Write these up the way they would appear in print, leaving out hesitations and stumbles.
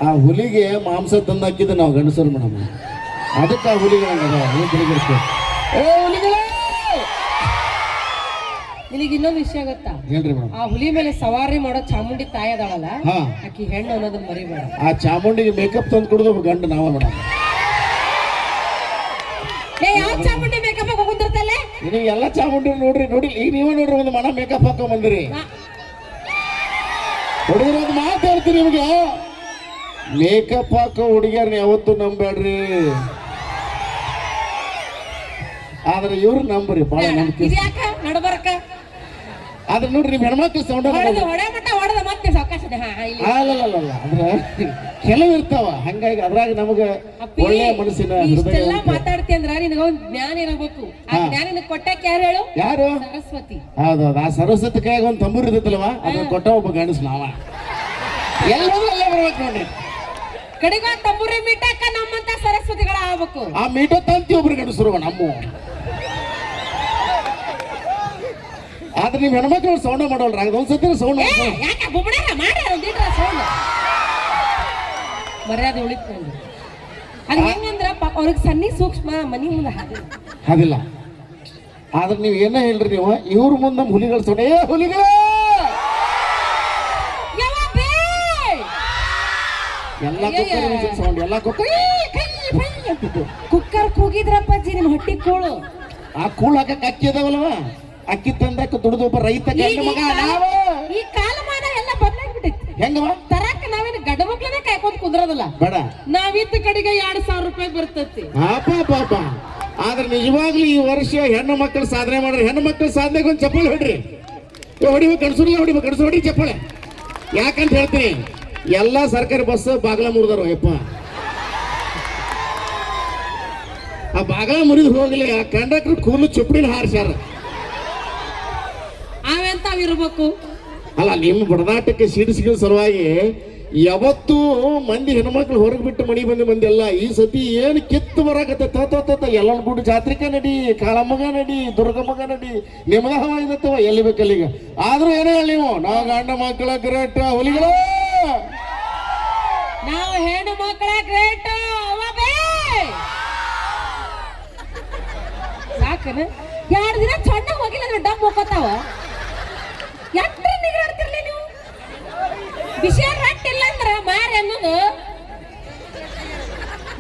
ಆ ಹುಲಿಗೆ ಮಾಂಸ ತಂದು ಹಾಕಿದ್ದು ನಾವು ಗಂಡಸರು ಮೇಡಮ್. ಅದಕ್ಕೆ ಆ ಹುಲಿಗೆ ನಿನಗೆ ಇನ್ನೊಂದು ವಿಷಯ ಗೊತ್ತಾ? ಹೇಳ್ರಿ ಮೇಡಮ್. ಆ ಹುಲಿ ಮೇಲೆ ಸವಾರಿ ಮಾಡೋ ಚಾಮುಂಡಿ ತಾಯಿ ಅದಾಳಲ್ಲ, ಆಕಿ ಹೆಣ್ಣು ಅನ್ನೋದನ್ನ ಮರಿಬೇಡ. ಆ ಚಾಮುಂಡಿಗೆ ಮೇಕಪ್ ತಂದು ಕೊಡೋದು ಗಂಡು ನಾವ ಮೇಡಮ್. ಯಾವ ಚಾಮುಂಡಿ ಮೇಕಪ್ ಹಾಕೋ ಕುಂದಿರ್ತಲ್ಲ? ನೀವು ಎಲ್ಲ ಚಾಮುಂಡಿ ನೋಡ್ರಿ ಈಗ ನೀವೇ ನೋಡ್ರಿ ಒಂದು ಮನ ಮೇಕಪ್ ಹಾಕೋ ಬಂದಿರಿ. ಹುಡುಗರು ಒಂದು ಮಾತು ಹೇಳ್ತೀನಿ ನಿಮ್ಗೆ, ಮೇಕಪ್ ಹಾಕೋ ಹುಡುಗಿಯರ್ನ ಯಾವತ್ತೂ ನಂಬೇಡ್ರಿ, ಆದ್ರೆ ಇವ್ರು ನಂಬ್ರಿ ಭಾಳ ನಂಬಿಕೆ. ಆದ್ರೆ ನೋಡ್ರಿ ನಿಮ್ ಹೆಣ್ಮಕ್ಳು ಸೌಂಡ್ ಅಂದ್ರೆ ಕೆಲವು ಇರ್ತಾವ, ಹಂಗಾಗಿ ಅದ್ರಾಗ ನಮಗ ಒಳ್ಳೆ ಮನಸ್ಸಿನ ಇಷ್ಟೆಲ್ಲ ಮಾತಾಡ್ತಿ ಅಂದ್ರ ನಿನಗೊಂದು ಜ್ಞಾನ ಇರಬೇಕು. ಆ ಜ್ಞಾನ ಕೊಟ್ಟಕ್ಕೆ ಯಾರು ಹೇಳು? ಯಾರು? ಸರಸ್ವತಿ. ಹೌದೌದು, ಆ ಸರಸ್ವತಿ ಕೈಯಾಗ ಒಂದು ತಂಬೂರ್ ಇರುತ್ತಲ್ವಾ, ಅದನ್ನ ಕೊಟ್ಟ ಒಬ್ಬ ಗಂಡಸ್ ನಾವ. ಎಲ್ಲರೂ ಅಲ್ಲೇ ಬರ್ಬೇಕು ನೋಡ್ರಿ. ಕಡೆಗ ತಂಬೂರಿ ಮೀಟಕ್ಕ ನಮ್ಮಂತ ಸರಸ್ವತಿಗಳ ಆಗ್ಬೇಕು. ಆ ಮೀಟೋ ತಂತಿ ಒಬ್ರು ಗಂಡಸರು ನಮ್ಮ. ಆದ್ರೆ ನಿಮ್ ಹೆಣ್ಮಕ್ಳು ಸೌಂಡ್ ಮಾಡೋಲ್ರ, ಒಂದ್ಸತಿ ಸೌಂಡ್ ಮರ್ಯಾದೆ ಉಳಿತ್ಕೊಂಡು ಅದು ಹೆಂಗಂದ್ರ ಅವ್ರಿಗೆ ಸಣ್ಣ ಸೂಕ್ಷ್ಮ ಮನಿ ಮುಂದೆ ಅದಿಲ್ಲ. ಆದ್ರೆ ನೀವ್ ಏನ ಹೇಳ್ರಿ, ನೀವು ಇವ್ರ ಮುಂದೆ ನಮ್ಮ ಹುಲಿಗಳು ಸೌಂಡ್, ಏ ಹುಲಿಗಳು ಎಲ್ಲ ಸೌಂಡ್, ಎಲ್ಲ ಕುಕ್ಕರ್ ಕೂಗಿದ್ರಪ್ಪಾಜಿ ನಿಮ್ ಹೊಟ್ಟಿ ಕೂಳು. ಆ ಕೂಳು ಹಾಕಕ್ ಅಕ್ಕಿ ಅದಾವಲ್ವ, ಅಕ್ಕಿ ತಂದಕ್ಕೆ ದುಡಿದು ಒಬ್ಬ ರೈತ ಗಂಡ ಮಗ ನಾವು. ಈ ಕಾಲಮಾನ ಎಲ್ಲ ಬದಲಾಗ್ಬಿಟ್ಟೈತಿ. ಹೆಂಗವ ತರಕ ನಾವೇನು ಗಂಡ ಮಕ್ಳನ್ನೇ ಕಾಯ್ಕೊಂಡ್ ಕುಂದ್ರದಲ್ಲ, ಬೇಡ ನಾವಿದ್ದ ಕಡೆಗೆ 2,000 ರೂಪಾಯಿ ಬರ್ತೈತಿ. ಪಾಪ. ಆದ್ರೆ ನಿಜವಾಗ್ಲೂ ಈ ವರ್ಷ ಹೆಣ್ಣು ಮಕ್ಕಳು ಸಾಧನೆ ಮಾಡ್ರಿ. ಹೆಣ್ಣು ಮಕ್ಕಳು ಸಾಧನೆಗೆ ಒಂದು ಚಪ್ಪಲ್ ಹೊಡ್ರಿ, ಹೊಡಿಬೇಕು ಗಂಡಸರಿಗೆ, ಹೊಡಿಬೇಕು ಗಂಡಸರು ಹೊಡಿ ಚಪ್ಪಳೆ. ಯಾಕಂತ ಹೇಳ್ತೀನಿ, ಎಲ್ಲಾ ಸರ್ಕಾರಿ ಬಸ್ ಬಾಗ್ಲ ಮುರಿದಾರ ಯಪ್ಪ. ಆ ಬಾಗ್ಲ ಮುರಿದು ಹೋಗ್ಲಿ, ಆ ಕಂಡಕ್ಟರ್ ಕೂದಲು ಚುಪ್ಪಡಿನ ಹಾರಿಸ್ಯಾರ. ಅವೆಂತಾವಿರ್ಬೇಕು ಅಲ್ಲ, ನಿಮ್ಮ ಬಡದಾಟಕ್ಕೆ ಸಿಡಿಸಿಗಳ ಸಲುವಾಗಿ ಯಾವತ್ತೂ ಮಂದಿ ಹೆಣ್ಮಕ್ಳು ಹೊರಗೆ ಬಿಟ್ಟು ಮನಿ ಮಂದಿ ಎಲ್ಲ ಈ ಸತಿ ಏನು ಕಿತ್ತು ಬರಾಕತ್ತ ಎಲ್ಲ ಗುಡ್ ಜಾತ್ರಿಕ ನಡಿ, ಕಾಳಮ್ಮಗ ನಡಿ, ದುರ್ಗಮ್ಮಗ ನಡಿ, ನಿಮ್ಮದ ಹವ ಇದತ್ತವ ಎಲ್ಲಿ ಬೇಕಲ್ಲಿಗ. ಆದ್ರೂ ಏನೇ ಹೇಳಿ, ನೀವು ನಾವು ಗಂಡ ಮಕ್ಕಳ ಗ್ರೇಟ್ ಹುಲಿಗಳು, ನಾವು ಹೆಣ್ಣು ಮಕ್ಕಳ ಗ್ರೇಟ್. ಯಾಕನ 2 ದಿನ ಸಣ್ಣ ಹೋಗಿಲ್ಲ ಅಂದ್ರೆ ಡಬ್ ಹೋಗತ್ತಾವ. ಎಟ್ರ ನಿಗಾಡ್ತಿರ್ಲಿ ನೀವು? ವಿಷಯ ರಟ್ಟಿಲ್ಲ ಅಂದ್ರ ಮಾರಿ ಅನ್ನೋದು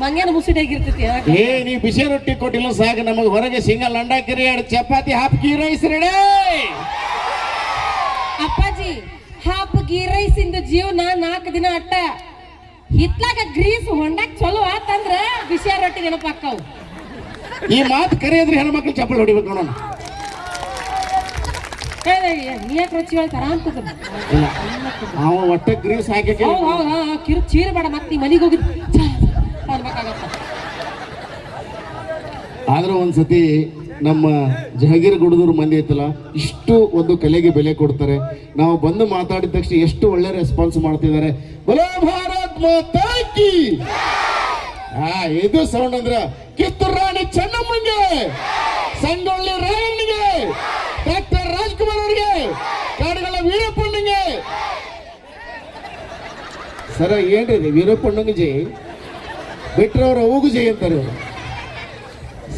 ಮಂಗೇನ ಮುಸುಡಿಯಾಗಿರ್ತೈತಿ. ಏ ನೀ ಬಿಸಿ ರೊಟ್ಟಿ ಕೊಟ್ಟಿಲ್ಲ ಸಾಕು, ನಮಗೆ ಹೊರಗೆ single anda curry 2 chapati half ghee rice ready. Appaji, half ghee rice ಇಂದ ಜೀವನ 4 ದಿನ ಅಟ್ಟ. ಹಿತ್ಲಾಗ ಗ್ರೀಸ್ ಹೊಂಡಕ್ ಚಲೋ ಆತಂದ್ರ ಬಿಸಿ ರೊಟ್ಟಿ ನೆನಪಾಕ್ಕವು. ಈ ಮಾತು ಕರೆಯದ್ರೆ ಹೆಣ್ಮಕ್ಳು ಚಪ್ಪಲ್ ಹೊಡಿಬೇಕು ನೋಡೋಣ. ನೀಯಾಕ ರುಚಿ ಹೇಳ್ತಾರ ಅಂತದ ಅವ ಒಟ್ಟ ಗ್ರೀಸ್ ಹಾಕಿ ಕಿರು ಚೀರಬೇಡ, ಮತ್ತೆ ಮನೆಗೆ ಹೋಗಿ ಅನ್ಬೇಕಾಗತ್ತ. ಆದ್ರೂ ಒಂದ್ಸತಿ ನಮ್ಮ ಜಹಗೀರ್ ಗುಡದೂರು ಮಂದಿ ಐತಲ್ಲ, ಇಷ್ಟು ಒಂದು ಕಲೆಗೆ ಬೆಲೆ ಕೊಡ್ತಾರೆ. ನಾವು ಬಂದು ಮಾತಾಡಿದ ತಕ್ಷಣ ಎಷ್ಟು ಒಳ್ಳೆ ರೆಸ್ಪಾನ್ಸ್ ಮಾಡ್ತಿದ್ದಾರೆ. ಬಲೋ ಭಾರತ್ ಮಾತಾ ಕೀ. ಇದು ಸೌಂಡ್ ಅಂದ್ರ ಕಿತ್ತೂರು ರಾಣಿ ಚೆನ್ನಮ್ಮಂಗೆ, ಸಂಗೊಳ್ಳಿ ರಾಯಣ್ಣಗೆ, ಡಾಕ್ಟರ್ ರಾಜ್ಕುಮಾರ್ ಅವರಿಗೆ, ಕಾಡುಗಳ ವೀರಪ್ಪಣ್ಣಗೆ. ಸರ ಏನ್ರಿ ವೀರಪ್ಪಣ್ಣಗೆ ಜೈ ಬಿಟ್ರವ್ರ ಅವಗೂ ಜೈ ಅಂತಾರೆ.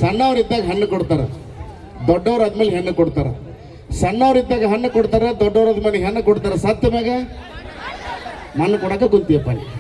ಸಣ್ಣವ್ರಿದ್ದಾಗ ಹಣ್ಣು ಕೊಡ್ತಾರ, ದೊಡ್ಡವ್ರ ಆದ್ಮೇಲೆ ಹೆಣ್ಣು ಕೊಡ್ತಾರ. ಸಣ್ಣವ್ರಿದ್ದಾಗ ಹಣ್ಣು ಕೊಡ್ತಾರ, ದೊಡ್ಡವ್ರ ಆದ್ಮೇಲೆ ಹೆಣ್ಣು ಕೊಡ್ತಾರ. ಸತ್ತ ಮ್ಯಾಗ ಮಣ್ಣು ಕೊಡಕ ಕುಂತಿಯಪ್ಪ.